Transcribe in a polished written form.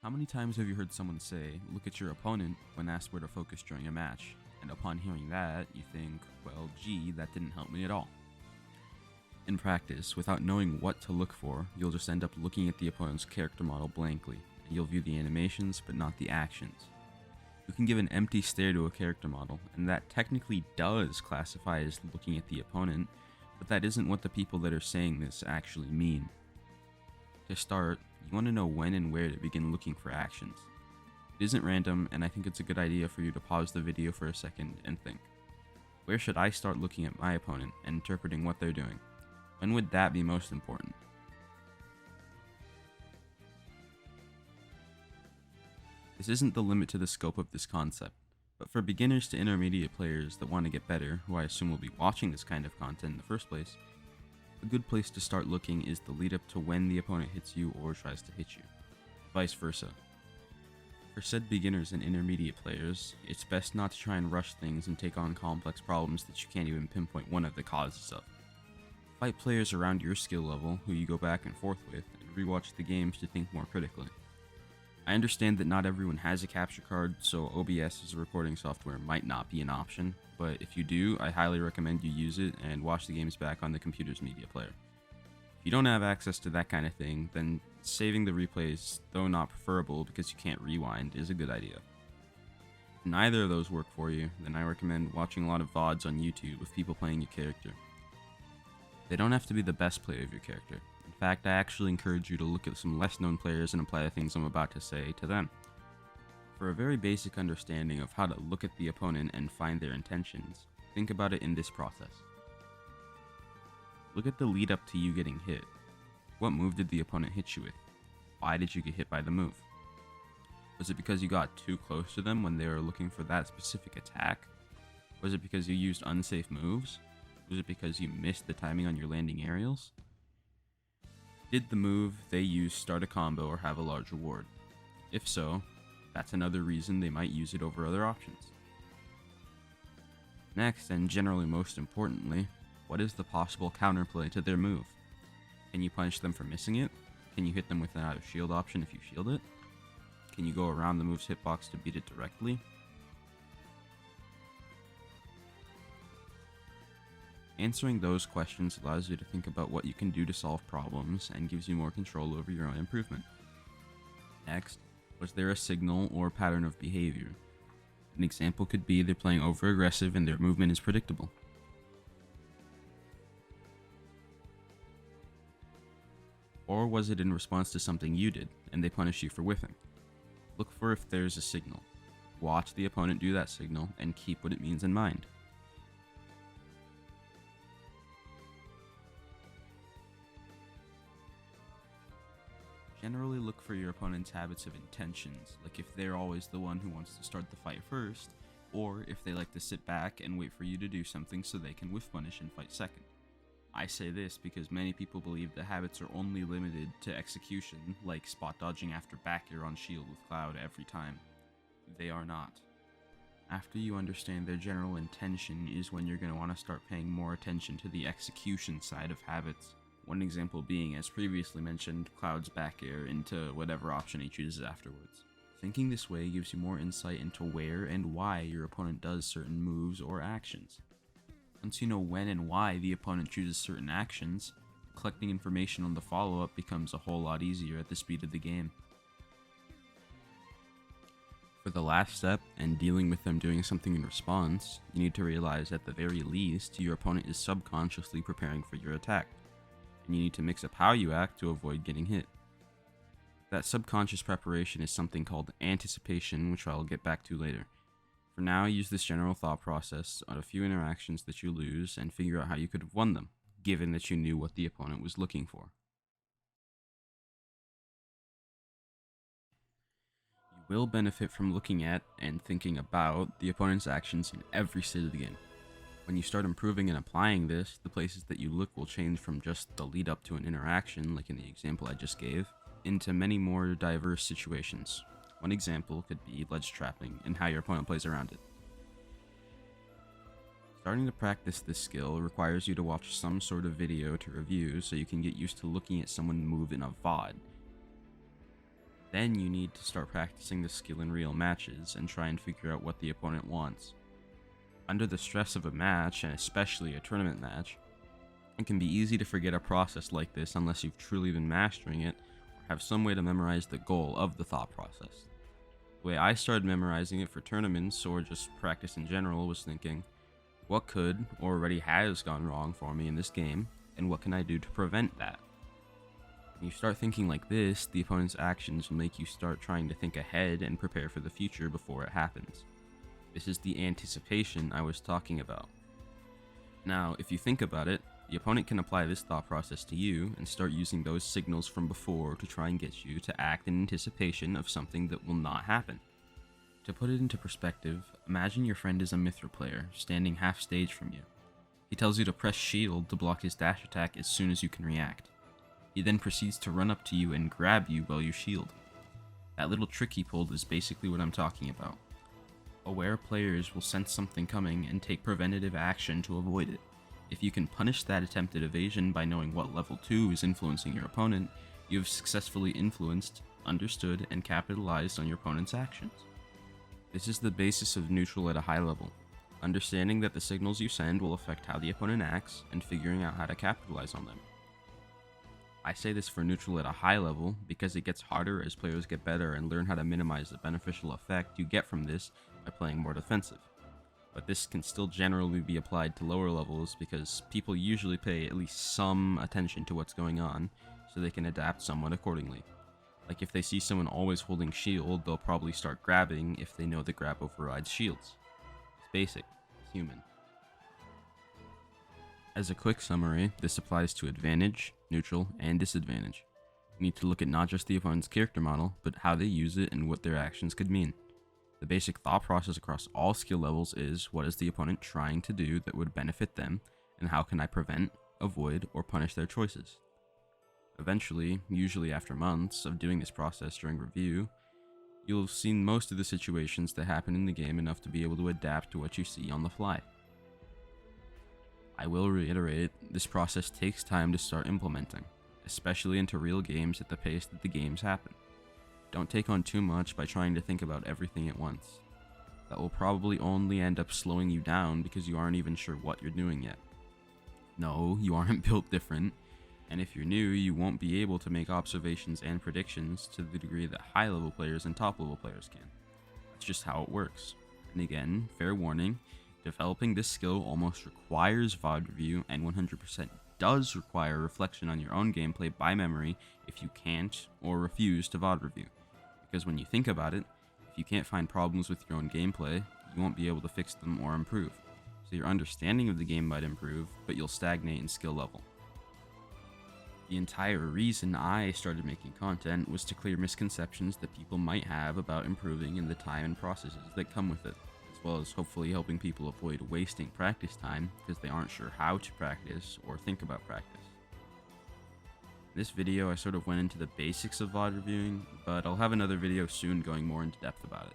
How many times have you heard someone say, look at your opponent when asked where to focus during a match, and upon hearing that, you think, well, gee, that didn't help me at all. In practice, without knowing what to look for, you'll just end up looking at the opponent's character model blankly, and you'll view the animations but not the actions. You can give an empty stare to a character model, and that technically does classify as looking at the opponent, but that isn't what the people that are saying this actually mean. To start, you want to know when and where to begin looking for actions. It isn't random, and I think it's a good idea for you to pause the video for a second and think. Where should I start looking at my opponent and interpreting what they're doing? When would that be most important? This isn't the limit to the scope of this concept, but for beginners to intermediate players that want to get better, who I assume will be watching this kind of content in the first place, a good place to start looking is the lead up to when the opponent hits you or tries to hit you, vice versa. For said beginners and intermediate players, it's best not to try and rush things and take on complex problems that you can't even pinpoint one of the causes of. Fight players around your skill level who you go back and forth with, and rewatch the games to think more critically. I understand that not everyone has a capture card, so OBS as a recording software might not be an option, but if you do, I highly recommend you use it and watch the games back on the computer's media player. If you don't have access to that kind of thing, then saving the replays, though not preferable because you can't rewind, is a good idea. If neither of those work for you, then I recommend watching a lot of VODs on YouTube of people playing your character. They don't have to be the best player of your character. In fact, I actually encourage you to look at some less known players and apply the things I'm about to say to them. For a very basic understanding of how to look at the opponent and find their intentions, think about it in this process. Look at the lead up to you getting hit. What move did the opponent hit you with? Why did you get hit by the move? Was it because you got too close to them when they were looking for that specific attack? Was it because you used unsafe moves? Was it because you missed the timing on your landing aerials? Did the move they used start a combo or have a large reward? If so, that's another reason they might use it over other options. Next, and generally most importantly, what is the possible counterplay to their move? Can you punish them for missing it? Can you hit them with an out of shield option if you shield it? Can you go around the move's hitbox to beat it directly? Answering those questions allows you to think about what you can do to solve problems and gives you more control over your own improvement. Next, was there a signal or pattern of behavior? An example could be they're playing over-aggressive and their movement is predictable. Or was it in response to something you did and they punish you for whiffing? Look for if there's a signal. Watch the opponent do that signal and keep what it means in mind. Generally look for your opponent's habits of intentions, like if they're always the one who wants to start the fight first, or if they like to sit back and wait for you to do something so they can whiff punish and fight second. I say this because many people believe the habits are only limited to execution, like spot dodging after back air on shield with Cloud every time. They are not. After you understand their general intention is when you're going to want to start paying more attention to the execution side of habits. One example being, as previously mentioned, Cloud's back air into whatever option he chooses afterwards. Thinking this way gives you more insight into where and why your opponent does certain moves or actions. Once you know when and why the opponent chooses certain actions, collecting information on the follow-up becomes a whole lot easier at the speed of the game. For the last step, and dealing with them doing something in response, you need to realize at the very least your opponent is subconsciously preparing for your attack, and you need to mix up how you act to avoid getting hit. That subconscious preparation is something called anticipation, which I'll get back to later. For now, use this general thought process on a few interactions that you lose and figure out how you could have won them, given that you knew what the opponent was looking for. You will benefit from looking at and thinking about the opponent's actions in every state of the game. When you start improving and applying this, the places that you look will change from just the lead up to an interaction, like in the example I just gave, into many more diverse situations. One example could be ledge trapping and how your opponent plays around it. Starting to practice this skill requires you to watch some sort of video to review so you can get used to looking at someone move in a VOD. Then you need to start practicing the skill in real matches and try and figure out what the opponent wants. Under the stress of a match, and especially a tournament match, it can be easy to forget a process like this unless you've truly been mastering it or have some way to memorize the goal of the thought process. The way I started memorizing it for tournaments or just practice in general was thinking, what could or already has gone wrong for me in this game, and what can I do to prevent that? When you start thinking like this, the opponent's actions will make you start trying to think ahead and prepare for the future before it happens. This is the anticipation I was talking about. Now, if you think about it, the opponent can apply this thought process to you and start using those signals from before to try and get you to act in anticipation of something that will not happen. To put it into perspective, imagine your friend is a Mithra player, standing half stage from you. He tells you to press shield to block his dash attack as soon as you can react. He then proceeds to run up to you and grab you while you shield. That little trick he pulled is basically what I'm talking about. Aware players will sense something coming and take preventative action to avoid it. If you can punish that attempted evasion by knowing what level 2 is influencing your opponent, you have successfully influenced, understood, and capitalized on your opponent's actions. This is the basis of neutral at a high level. Understanding that the signals you send will affect how the opponent acts, and figuring out how to capitalize on them. I say this for neutral at a high level because it gets harder as players get better and learn how to minimize the beneficial effect you get from this by playing more defensive. But this can still generally be applied to lower levels because people usually pay at least some attention to what's going on, so they can adapt somewhat accordingly. Like if they see someone always holding shield, they'll probably start grabbing if they know the grab overrides shields. It's basic, it's human. As a quick summary, this applies to advantage, neutral, and disadvantage. You need to look at not just the opponent's character model, but how they use it and what their actions could mean. The basic thought process across all skill levels is, what is the opponent trying to do that would benefit them, and how can I prevent, avoid, or punish their choices? Eventually, usually after months of doing this process during review, you'll have seen most of the situations that happen in the game enough to be able to adapt to what you see on the fly. I will reiterate, this process takes time to start implementing, especially into real games at the pace that the games happen. Don't take on too much by trying to think about everything at once. That will probably only end up slowing you down because you aren't even sure what you're doing yet. No, you aren't built different, and if you're new, you won't be able to make observations and predictions to the degree that high-level players and top-level players can. That's just how it works. And again, fair warning, developing this skill almost requires VOD review and 100% does require reflection on your own gameplay by memory if you can't or refuse to VOD review. Because when you think about it, if you can't find problems with your own gameplay, you won't be able to fix them or improve. So your understanding of the game might improve, but you'll stagnate in skill level. The entire reason I started making content was to clear misconceptions that people might have about improving and the time and processes that come with it, as well as hopefully helping people avoid wasting practice time because they aren't sure how to practice or think about practice. In this video I sort of went into the basics of VOD reviewing, but I'll have another video soon going more into depth about it.